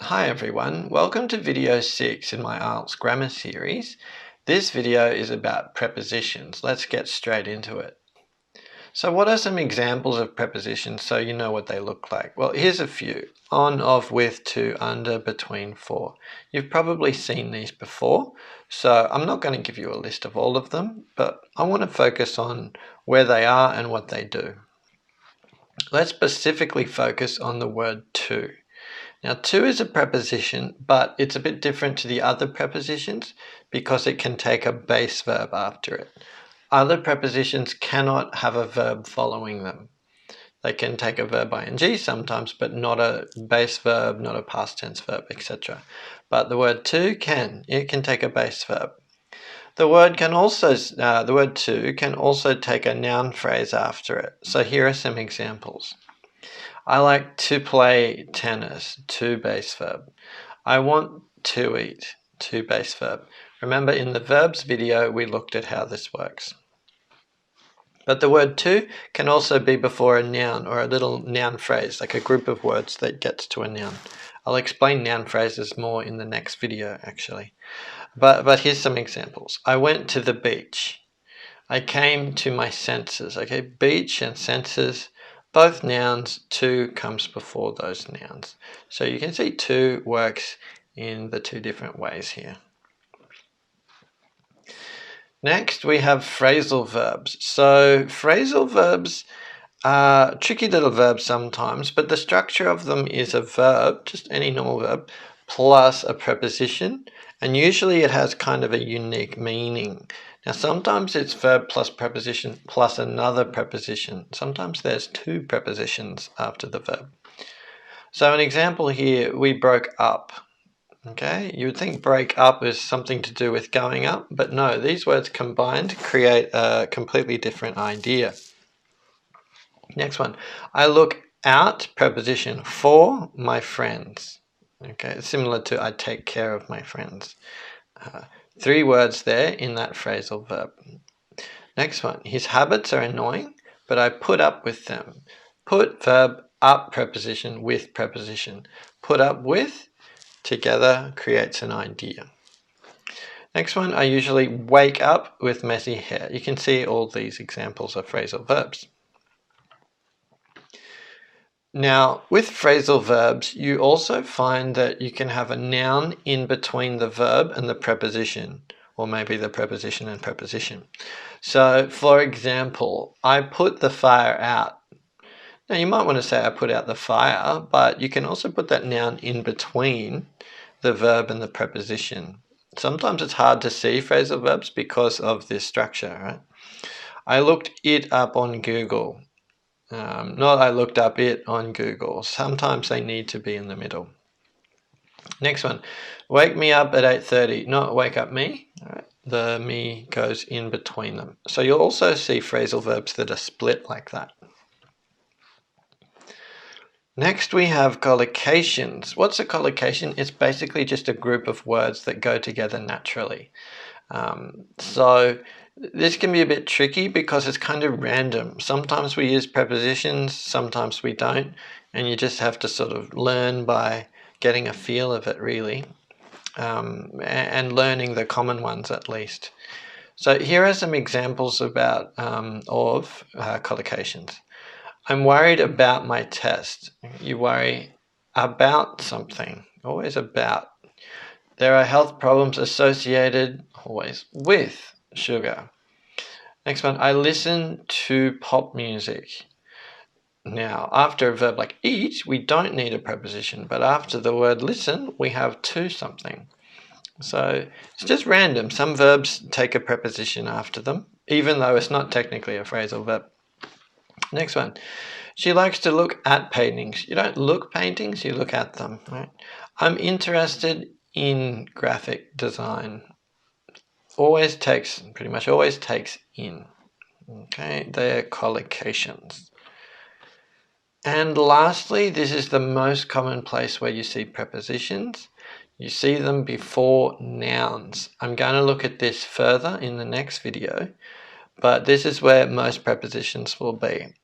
Hi everyone, welcome to video 6 in my IELTS grammar series. This video is about prepositions. Let's get straight into it. So what are some examples of prepositions so you know what they look like? Well, here's a few. On, of, with, to, under, between, for. You've probably seen these before, so I'm not going to give you a list of all of them, but I want to focus on where they are and what they do. Let's specifically focus on the word to. Now, to is a preposition, but it's a bit different to the other prepositions because it can take a base verb after it. Other prepositions cannot have a verb following them. They can take a verb ing sometimes, but not a base verb, not a past tense verb, etc. But the word to can. It can take a base verb. The word to can also take a noun phrase after it. So here are some examples. I like to play tennis, to base verb. I want to eat, to base verb. Remember in the verbs video we looked at how this works. But the word to can also be before a noun or a little noun phrase, like a group of words that gets to a noun. I'll explain noun phrases more in the next video actually. But here's some examples. I went to the beach. I came to my senses. Okay, beach and senses, both nouns. To comes before those nouns. So you can see to works in the two different ways here. Next we have phrasal verbs. So phrasal verbs are tricky little verbs sometimes, but the structure of them is a verb, just any normal verb, plus a preposition, and usually it has kind of a unique meaning. Now sometimes it's verb plus preposition plus another preposition. Sometimes there's two prepositions after the verb. So an example here, we broke up. Okay, you would think break up is something to do with going up, but no, these words combined create a completely different idea. Next one, I look out, preposition, for my friends. Okay, it's similar to I take care of my friends. Three words there in that phrasal verb. Next one, his habits are annoying, but I put up with them. Put verb, up preposition, with preposition. Put up with, together creates an idea. Next one, I usually wake up with messy hair. You can see all these examples of phrasal verbs. Now, with phrasal verbs, you also find that you can have a noun in between the verb and the preposition, or maybe the preposition and preposition. So, for example, I put the fire out. Now, you might want to say I put out the fire, but you can also put that noun in between the verb and the preposition. Sometimes it's hard to see phrasal verbs because of this structure, right? I looked it up on Google. Not I looked up it on Google. Sometimes they need to be in the middle. Next one, wake me up at 8:30. Not wake up me. All right. The me goes in between them. So you'll also see phrasal verbs that are split like that. Next we have collocations. What's a collocation? It's basically just a group of words that go together naturally. So this can be a bit tricky because it's kind of random. Sometimes we use prepositions, sometimes we don't, and you just have to sort of learn by getting a feel of it really, and learning the common ones at least. So here are some examples about collocations. I'm worried about my test. You worry about something, always about. There are health problems associated, always, with sugar. Next one, I listen to pop music. Now, after a verb like eat, we don't need a preposition, but after the word listen, we have to something. So it's just random. Some verbs take a preposition after them, even though it's not technically a phrasal verb. Next one, she likes to look at paintings. You don't look paintings, you look at them, right? I'm interested in graphic design. Pretty much always takes in. Okay, they're collocations. And lastly, this is the most common place where you see prepositions. You see them before nouns. I'm going to look at this further in the next video, but this is where most prepositions will be.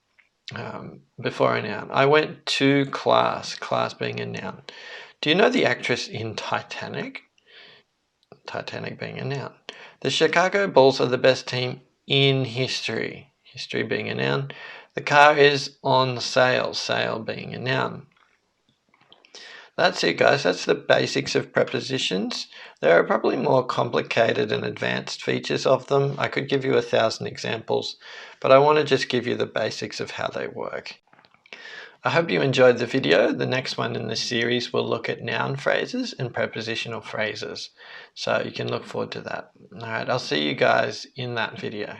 Before a noun. I went to class, class being a noun. Do you know the actress in Titanic? Titanic being a noun. The Chicago Bulls are the best team in history. History being a noun. The car is on sale. Sale being a noun. That's it, guys. That's the basics of prepositions. There are probably more complicated and advanced features of them. I could give you 1,000 examples, but I want to just give you the basics of how they work. I hope you enjoyed the video. The next one in this series will look at noun phrases and prepositional phrases. So you can look forward to that. All right, I'll see you guys in that video.